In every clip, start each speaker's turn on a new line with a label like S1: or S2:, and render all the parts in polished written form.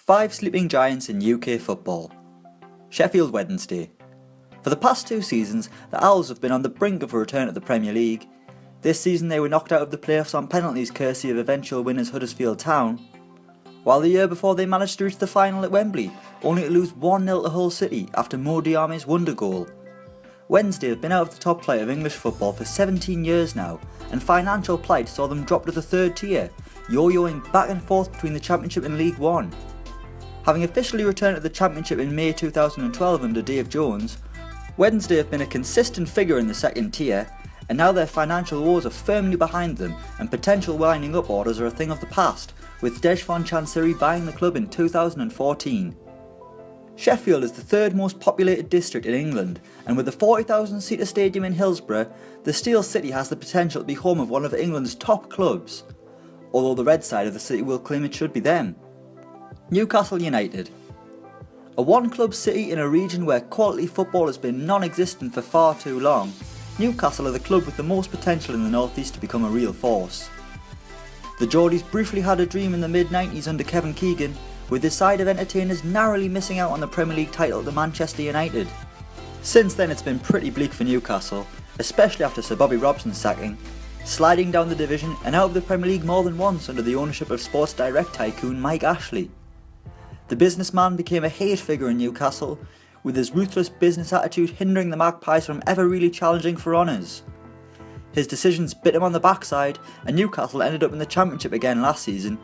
S1: 5 sleeping giants in UK football. Sheffield Wednesday. For the past 2 seasons, the Owls have been on the brink of a return to the Premier League. This season they were knocked out of the playoffs on penalties courtesy of eventual winners Huddersfield Town, while the year before they managed to reach the final at Wembley, only to lose 1-0 to Hull City after Mo Diame's wonder goal. Wednesday have been out of the top flight of English football for 17 years now, and financial plight saw them drop to the 3rd tier, yo-yoing back and forth between the Championship and League One. Having officially returned to the Championship in May 2012 under Dave Jones, Wednesday have been a consistent figure in the 2nd tier, and now their financial woes are firmly behind them and potential winding up orders are a thing of the past, with Dejphon Chansiri buying the club in 2014. Sheffield is the 3rd most populated district in England, and with the 40,000 seater stadium in Hillsborough, the Steel City has the potential to be home of one of England's top clubs, although the red side of the city will claim it should be them. Newcastle United. A one-club city in a region where quality football has been non-existent for far too long, Newcastle are the club with the most potential in the North East to become a real force. The Geordies briefly had a dream in the mid-90s under Kevin Keegan, with his side of entertainers narrowly missing out on the Premier League title to Manchester United. Since then it's been pretty bleak for Newcastle, especially after Sir Bobby Robson's sacking, sliding down the division and out of the Premier League more than once under the ownership of Sports Direct tycoon Mike Ashley. The businessman became a hate figure in Newcastle, with his ruthless business attitude hindering the Magpies from ever really challenging for honours. His decisions bit him on the backside, and Newcastle ended up in the Championship again last season,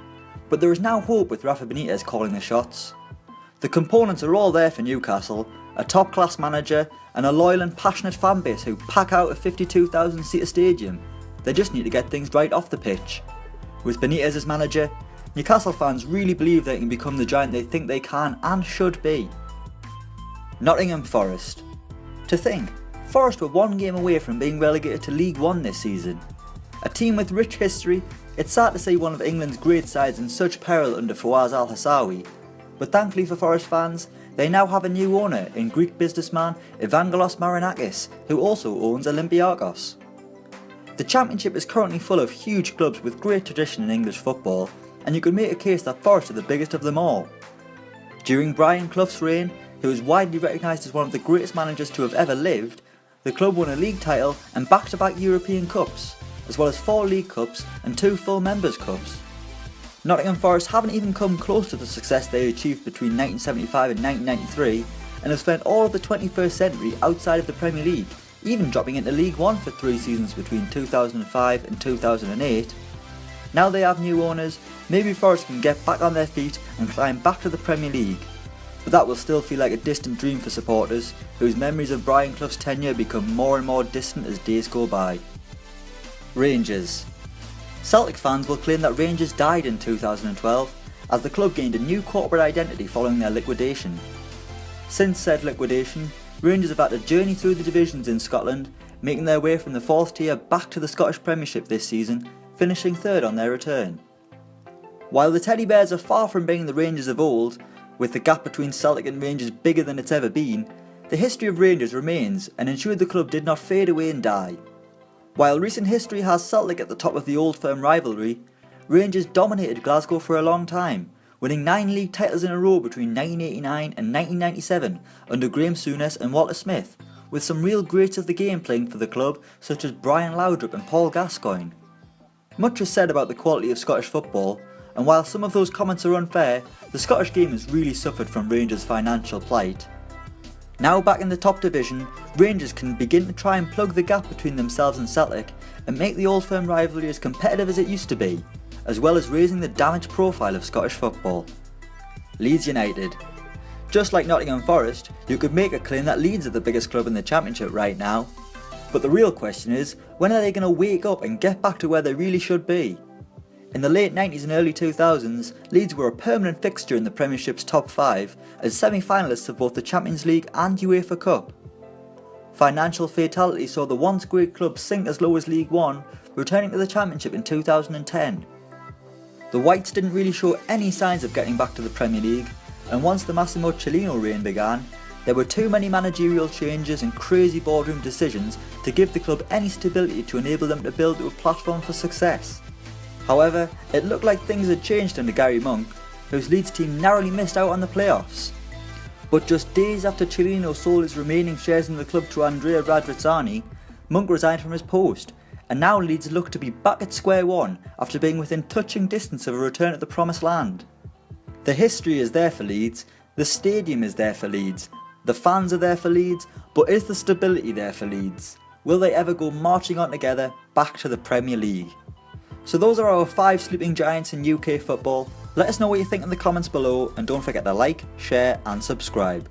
S1: but there is now hope with Rafa Benitez calling the shots. The components are all there for Newcastle, a top-class manager and a loyal and passionate fan base who pack out a 52,000 seater stadium. They just need to get things right off the pitch. With Benitez as manager, Newcastle fans really believe they can become the giant they think they can and should be. Nottingham Forest. To think, Forest were 1 game away from being relegated to League One this season. A team with rich history, it's sad to see one of England's great sides in such peril under Fawaz Al-Hassawi, but thankfully for Forest fans, they now have a new owner in Greek businessman Evangelos Marinakis, who also owns Olympiakos. The Championship is currently full of huge clubs with great tradition in English football, and you could make a case that Forest are the biggest of them all. During Brian Clough's reign, who is widely recognised as one of the greatest managers to have ever lived, the club won a league title and back-to-back European Cups, as well as 4 League Cups and 2 full Members' Cups. Nottingham Forest haven't even come close to the success they achieved between 1975 and 1993, and have spent all of the 21st century outside of the Premier League, even dropping into League One for 3 seasons between 2005 and 2008. Now they have new owners, maybe Forest can get back on their feet and climb back to the Premier League. But that will still feel like a distant dream for supporters, whose memories of Brian Clough's tenure become more and more distant as days go by. Rangers. Celtic fans will claim that Rangers died in 2012, as the club gained a new corporate identity following their liquidation. Since said liquidation, Rangers have had to journey through the divisions in Scotland, making their way from the 4th tier back to the Scottish Premiership this season, finishing 3rd on their return. While the Teddy Bears are far from being the Rangers of old, with the gap between Celtic and Rangers bigger than it's ever been, the history of Rangers remains and ensured the club did not fade away and die. While recent history has Celtic at the top of the Old Firm rivalry, Rangers dominated Glasgow for a long time, winning 9 league titles in a row between 1989 and 1997 under Graham Souness and Walter Smith, with some real greats of the game playing for the club such as Brian Laudrup and Paul Gascoigne. Much is said about the quality of Scottish football, and while some of those comments are unfair, the Scottish game has really suffered from Rangers' financial plight. Now back in the top division, Rangers can begin to try and plug the gap between themselves and Celtic and make the Old Firm rivalry as competitive as it used to be, as well as raising the damaged profile of Scottish football. Leeds United. Just like Nottingham Forest, you could make a claim that Leeds are the biggest club in the Championship right now. But the real question is, when are they going to wake up and get back to where they really should be? In the late 90s and early 2000s, Leeds were a permanent fixture in the Premiership's top 5 as semi-finalists of both the Champions League and UEFA Cup. Financial fatality saw the once great club sink as low as League One, returning to the Championship in 2010. The Whites didn't really show any signs of getting back to the Premier League, and once the Massimo Cellino reign began, there were too many managerial changes and crazy boardroom decisions to give the club any stability to enable them to build to a platform for success. However, it looked like things had changed under Gary Monk, whose Leeds team narrowly missed out on the playoffs. But just days after Cellino sold his remaining shares in the club to Andrea Radrizzani, Monk resigned from his post, and now Leeds look to be back at square one after being within touching distance of a return to the promised land. The history is there for Leeds, the stadium is there for Leeds, the fans are there for Leeds, but is the stability there for Leeds? Will they ever go marching on together back to the Premier League? So those are our 5 sleeping giants in UK football. Let us know what you think in the comments below, and don't forget to like, share and subscribe.